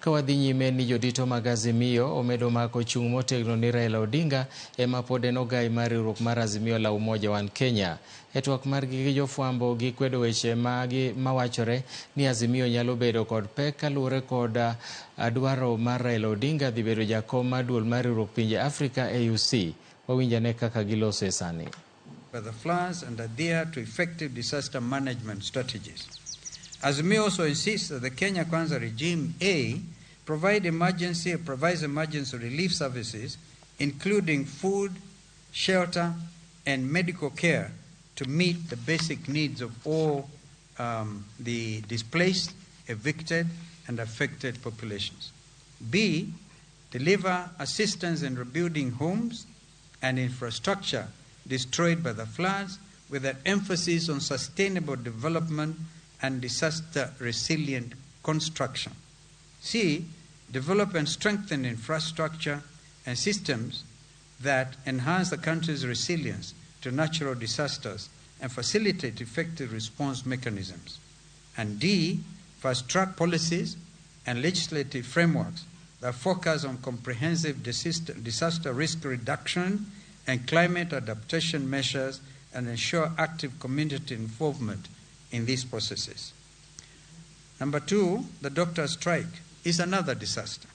Kawadhi nyime ni jodito mag Azimio omedo mako chung' motegno ni Raila Odinga ema pod en ogai mar riwruok mar Azimio la Umoja Wan Kenya. E twak margi gi jofwambo gikwedo weche mawachore ni Azimio nyalo bedo kod pek kaluwore kod dwaro mar Raila Odinga dhi bedo jakom mar duol mar riwruok pinje Afrika AUC. Wawinjane kaka gilose e sani. By the floods and adhere to effective disaster management strategies. Azimio also insists that the Kenya Kwanza regime provides emergency relief services, including food, shelter, and medical care to meet the basic needs of all the displaced, evicted, and affected populations. B, deliver assistance in rebuilding homes and infrastructure destroyed by the floods with an emphasis on sustainable development and disaster-resilient construction. C, develop and strengthen infrastructure and systems that enhance the country's resilience to natural disasters and facilitate effective response mechanisms. And D, fast-track policies and legislative frameworks that focus on comprehensive disaster risk reduction and climate adaptation measures and ensure active community involvement in these processes. Number 2, the doctor strike is another disaster.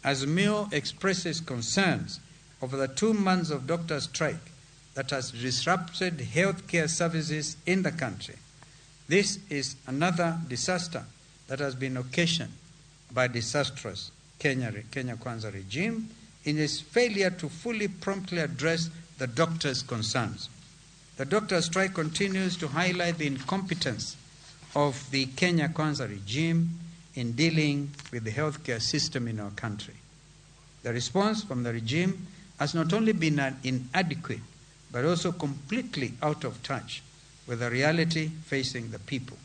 Azimio expresses concerns over the 2 months of doctor strike that has disrupted healthcare services in the country. This is another disaster that has been occasioned by disastrous Kenya Kwanza regime in its failure to fully promptly address the doctors' concerns. The doctor strike continues to highlight the incompetence of the Kenya Kwanza regime in dealing with the healthcare system in our country. The response from the regime has not only been inadequate, but also completely out of touch with the reality facing the people.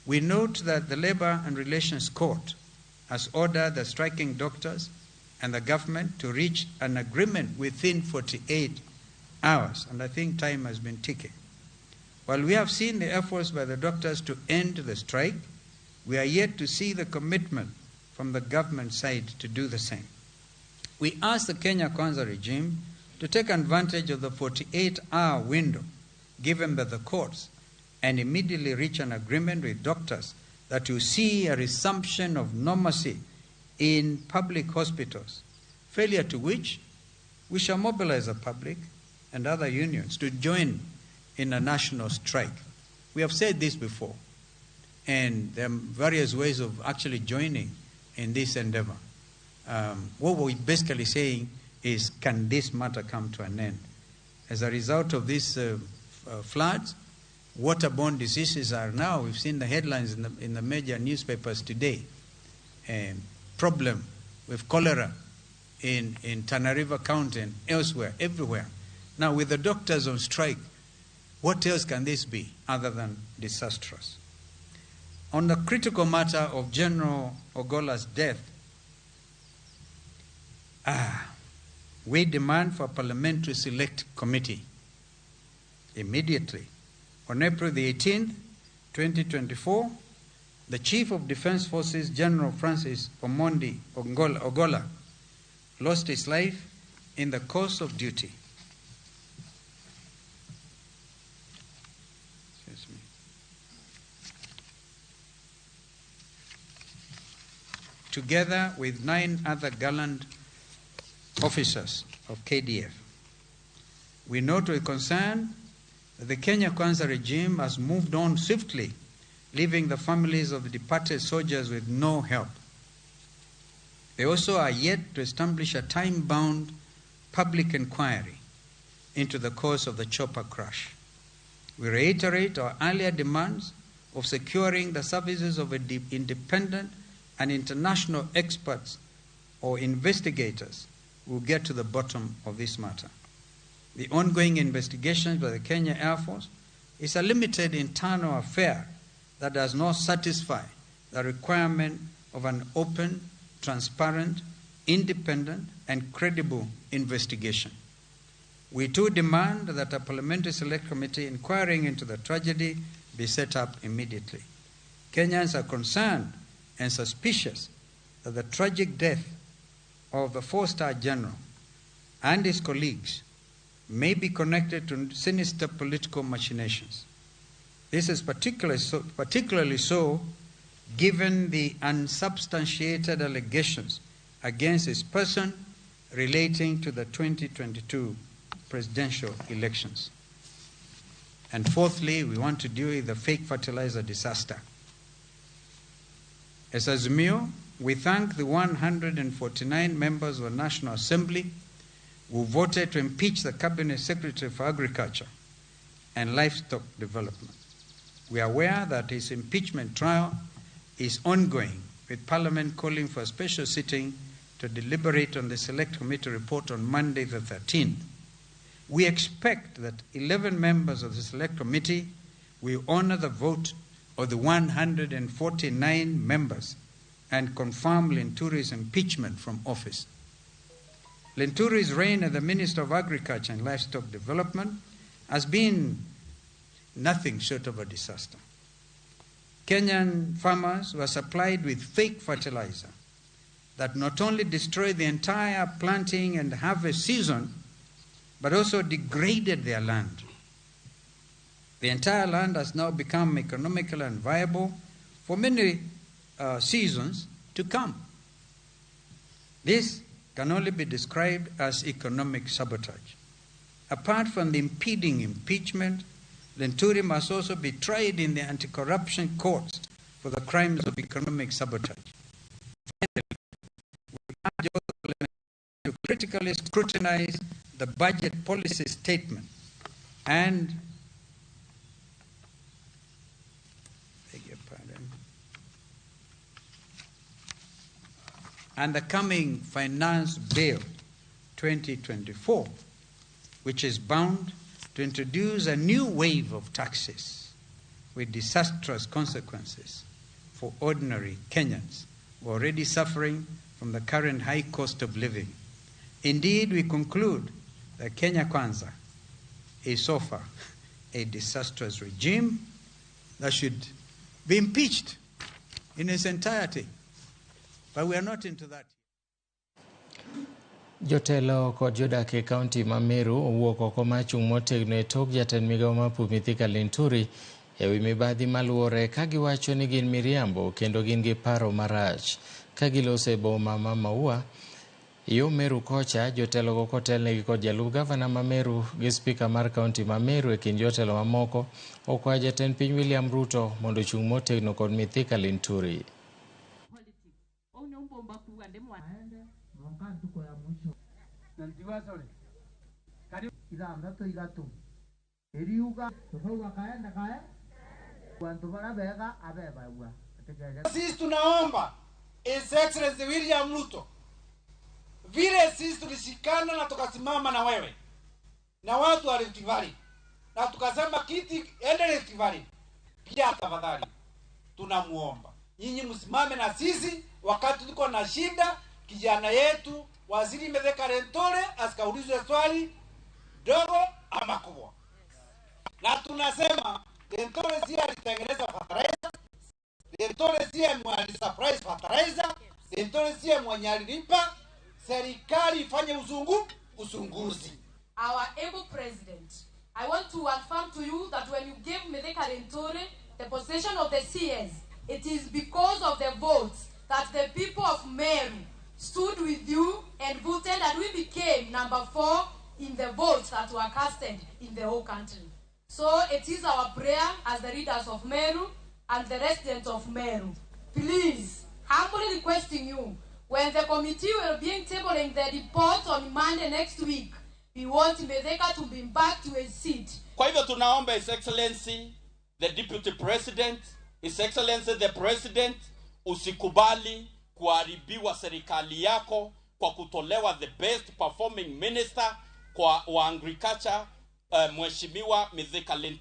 We note that the Labor and Relations Court has ordered the striking doctors and the government to reach an agreement within 48 hours, and I think time has been ticking. While we have seen the efforts by the doctors to end the strike, we are yet to see the commitment from the government side to do the same. We ask the Kenya Kwanza regime to take advantage of the 48-hour window given by the courts and immediately reach an agreement with doctors that will see a resumption of normalcy in public hospitals, failure to which we shall mobilize the public and other unions to join in a national strike. We have said this before, and there are various ways of actually joining in this endeavor. What we're basically saying is, can this matter come to an end? As a result of these floods, waterborne diseases are now, we've seen the headlines in the major newspapers today, problem with cholera in Tana River County and elsewhere, everywhere. Now, with the doctors on strike, what else can this be other than disastrous? On the critical matter of General Ogola's death, we demand for a parliamentary select committee immediately. On April the 18th, 2024, the Chief of Defense Forces, General Francis Omondi Ogola, lost his life in the course of duty. Together with 9 other gallant officers of KDF. We note with concern that the Kenya Kwanza regime has moved on swiftly, leaving the families of the departed soldiers with no help. They also are yet to establish a time-bound public inquiry into the cause of the chopper crash. We reiterate our earlier demands of securing the services of independent and international experts or investigators who will get to the bottom of this matter. The ongoing investigations by the Kenya Air Force is a limited internal affair that does not satisfy the requirement of an open, transparent, independent, and credible investigation. We too demand that a parliamentary select committee inquiring into the tragedy be set up immediately. Kenyans are concerned and suspicious that the tragic death of the 4-star general and his colleagues may be connected to sinister political machinations. This is particularly so given the unsubstantiated allegations against his person relating to the 2022 presidential elections. And fourthly, we want to deal with the fake fertilizer disaster. As Azimio, we thank the 149 members of the National Assembly who voted to impeach the Cabinet Secretary for Agriculture and Livestock Development. We are aware that his impeachment trial is ongoing, with Parliament calling for a special sitting to deliberate on the Select Committee report on Monday the 13th. We expect that 11 members of the Select Committee will honor the vote of the 149 members and confirm Linturi's impeachment from office. Linturi's reign as the Minister of Agriculture and Livestock Development has been nothing short of a disaster. Kenyan farmers were supplied with fake fertilizer that not only destroyed the entire planting and harvest season, but also degraded their land. The entire land has now become economically unviable for many seasons to come. This can only be described as economic sabotage. Apart from the impeding impeachment, Linturi must also be tried in the anti-corruption courts for the crimes of economic sabotage. Finally, we urge all Parliament to critically scrutinize the budget policy statement and the coming Finance Bill 2024, which is bound to introduce a new wave of taxes with disastrous consequences for ordinary Kenyans who are already suffering from the current high cost of living. Indeed, we conclude that Kenya Kwanza is so far a disastrous regime that should be impeached in its entirety. But we are not into that. Jotelo kod jodak e kaunti ma Meru owuok oko machung' motegno e tok jatend migawo mapu Mithika Linturi e wi mibadhi maluore ka giwacho ni gin miriambo kendo gin gi paro marach. Ka giloso e boma ma Maua, yo Meru kocha, jotelo go kotelnegi kod jalup gavana ma Meru gi spika mar kaunti ma Meru e kind jotelo mamoko okwayo jatend piny William Ruto mondo ochung' motegno kod Mithika Linturi. Sisi tunaomba His Excellency William Ruto, vile sisi tulishikana na tukasimama na wewe na watu wa Rift Valley na tukasema kiti ende Rift Valley, pia tafadhali tunamuomba nyinyi msimame na sisi wakati tuko na shida. Kijana yetu Waziri Mithika Linturi asikaulizwe swali dogo ama kubwa, na tunasema Linturi si alitengeneza fertilizer, Linturi si mwenye surprise fertilizer, Linturi si mwenye alilipa. Serikali ifanye usunguzi. Our able president, I want to affirm to you that when you gave Mithika Linturi the position of the CS, it is because of the votes that the people of Meru stood with you and voted, and we became number 4 in the votes that were casted in the whole country. So it is our prayer as the leaders of Meru and the residents of Meru, please, humbly requesting you, when the committee will be tabling the report on Monday next week, we want Mithika to be back to a seat. Kwa hivyo tunaomba His Excellency the Deputy President, His Excellency the President, usikubali kuharibiwa serikali yako kwa kutolewa the best performing minister kwa agriculture, Mheshimiwa Mithika Linturi.